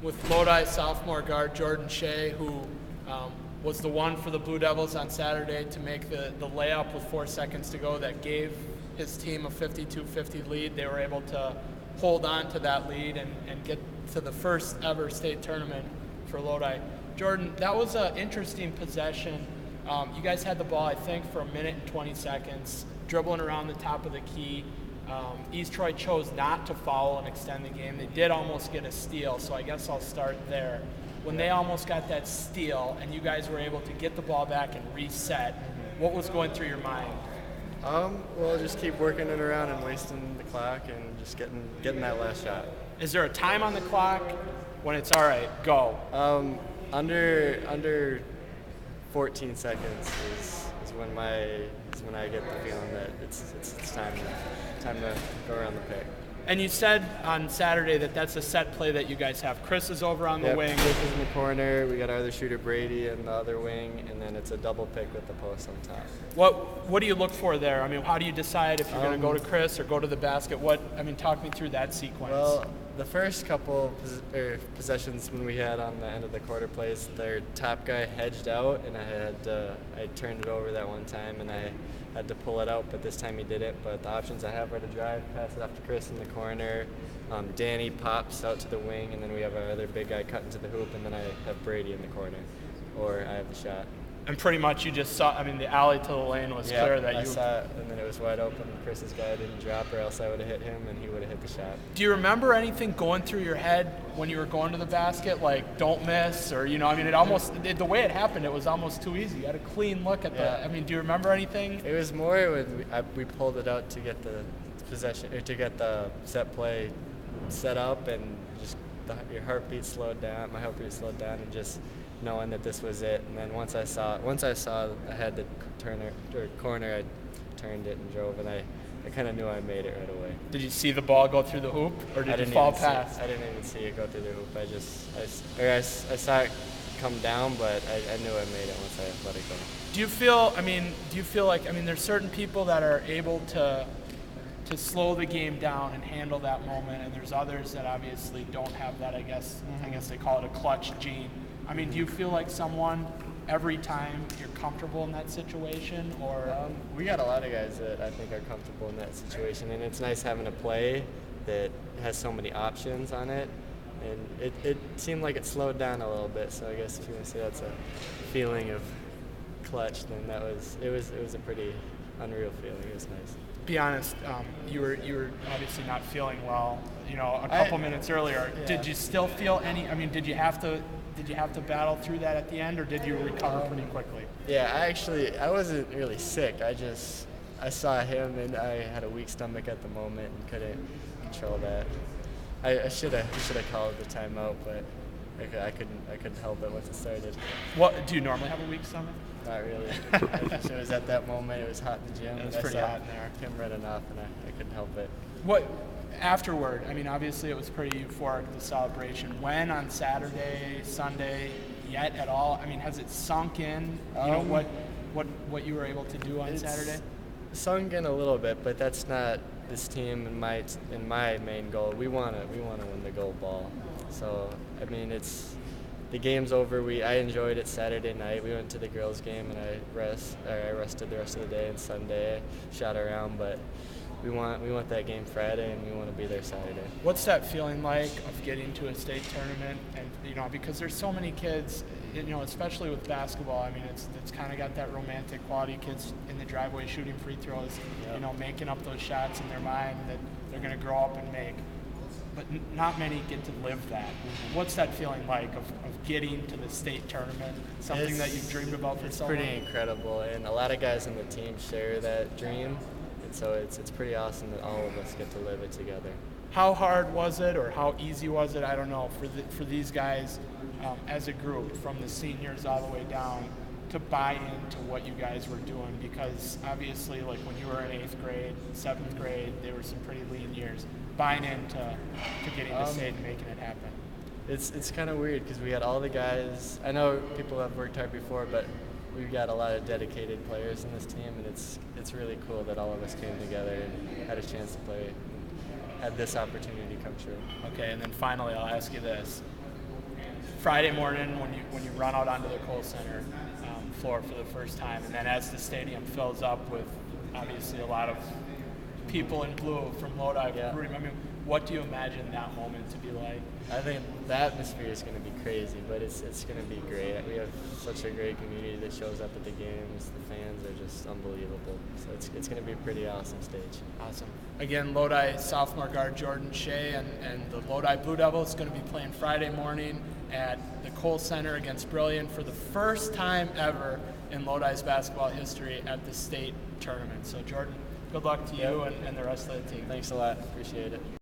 with Lodi sophomore guard Jordan Shea, who was the one for the Blue Devils on Saturday to make the layup with 4 seconds to go that gave his team a 52-50 lead. They were able to hold on to that lead and get to the first ever state tournament for Lodi. Jordan, that was an interesting possession. You guys had the ball, I think, for 1 minute and 20 seconds, dribbling around the top of the key. East Troy chose not to foul and extend the game. They did almost get a steal, so I guess I'll start there. When they almost got that steal and you guys were able to get the ball back and reset, what was going through your mind? Well, just keep working it around and wasting the clock and just getting that last shot. Is there a time on the clock when it's all right, go? Under 14 seconds is when I get the feeling that it's time to go around the pick. And you said on Saturday that that's a set play that you guys have. Chris is over on the wing. Chris is in the corner. We got our other shooter Brady in the other wing, and then it's a double pick with the post on top. What do you look for there? I mean, how do you decide if you're going to go to Chris or go to the basket? Talk me through that sequence. Well, the first couple possessions when we had on the end of the quarter plays, their top guy hedged out, and I turned it over that one time, and I had to pull it out, but this time he didn't. But the options I have are to drive, pass it off to Chris in the corner. Danny pops out to the wing, and then we have our other big guy cut into the hoop, and then I have Brady in the corner, or I have the shot. And pretty much you just saw, the alley to the lane was clear that I saw it, and then it was wide open. Chris's guy didn't drop, or else I would have hit him, and he would have hit the shot. Do you remember anything going through your head when you were going to the basket, like don't miss, or the way it happened, it was almost too easy. You had a clean look at do you remember anything? It was more when we pulled it out to get the possession, or to get the set play set up, and just your heartbeat slowed down. My heartbeat slowed down, and just knowing that this was it. And then once I saw I had the corner, I turned it and drove, and I kind of knew I made it right away. Did you see the ball go through the hoop, or did it fall past? I didn't even see it go through the hoop. I saw it come down, but I knew I made it once I let it go. Do you feel like there's certain people that are able to slow the game down and handle that moment, and there's others that obviously don't have that. I guess they call it a clutch gene. Do you feel like someone every time you're comfortable in that situation, or? We got a lot of guys that I think are comfortable in that situation, and it's nice having a play that has so many options on it, and it seemed like it slowed down a little bit. So I guess if you want to say that's a feeling of clutch, then it was a pretty unreal feeling. It was nice. Be honest, you were obviously not feeling well. A couple minutes earlier. Yeah. Did you still feel any? Did you have to battle through that at the end, or did you recover pretty quickly? Yeah, I wasn't really sick. I saw him, and I had a weak stomach at the moment and couldn't control that. I should have called the timeout, but I couldn't help it once it started. What do you normally have a weak stomach? Not really. It was at that moment. It was hot in the gym. It was pretty hot in there. Him running off, and I couldn't help it. What afterward? Obviously it was pretty euphoric, the celebration. When on Saturday, Sunday, yet at all? Has it sunk in? What you were able to do on Saturday? Sunk in a little bit, but that's not this team and my main goal. We wanna win the gold ball. So the game's over. I enjoyed it Saturday night. We went to the girls' game, and I rested the rest of the day, and Sunday I shot around. But we want that game Friday, and we want to be there Saturday. What's that feeling like of getting to a state tournament? And because there's so many kids, especially with basketball. It's kind of got that romantic quality. Kids in the driveway shooting free throws, making up those shots in their mind that they're going to grow up and make. But not many get to live that. What's that feeling like of getting to the state tournament? Something that you've dreamed about for so long? It's pretty incredible, and a lot of guys on the team share that dream, and so it's pretty awesome that all of us get to live it together. How hard was it, or how easy was it? I don't know, for these guys as a group, from the seniors all the way down, to buy into what you guys were doing, because obviously, like when you were in 8th grade, 7th grade, they were some pretty lean years. Buying into getting to state and making it happen. It's kind of weird because we had all the guys. I know people have worked hard before, but we've got a lot of dedicated players in this team, and it's really cool that all of us came together and had a chance to play, and had this opportunity come true. Okay, and then finally, I'll ask you this: Friday morning when you run out onto the Kohl Center floor for the first time, and then as the stadium fills up with obviously a lot of people in blue from Lodi. Yeah. I mean, what do you imagine that moment to be like? I think the atmosphere is going to be crazy, but it's going to be great. We have such a great community that shows up at the games. The fans are just unbelievable. So it's going to be a pretty awesome stage. Awesome. Again, Lodi sophomore guard Jordan Shea and the Lodi Blue Devils going to be playing Friday morning at the Kohl Center against Brilliant for the first time ever in Lodi's basketball history at the state tournament. So Jordan, good luck to you and the rest of the team. Thanks a lot. Appreciate it.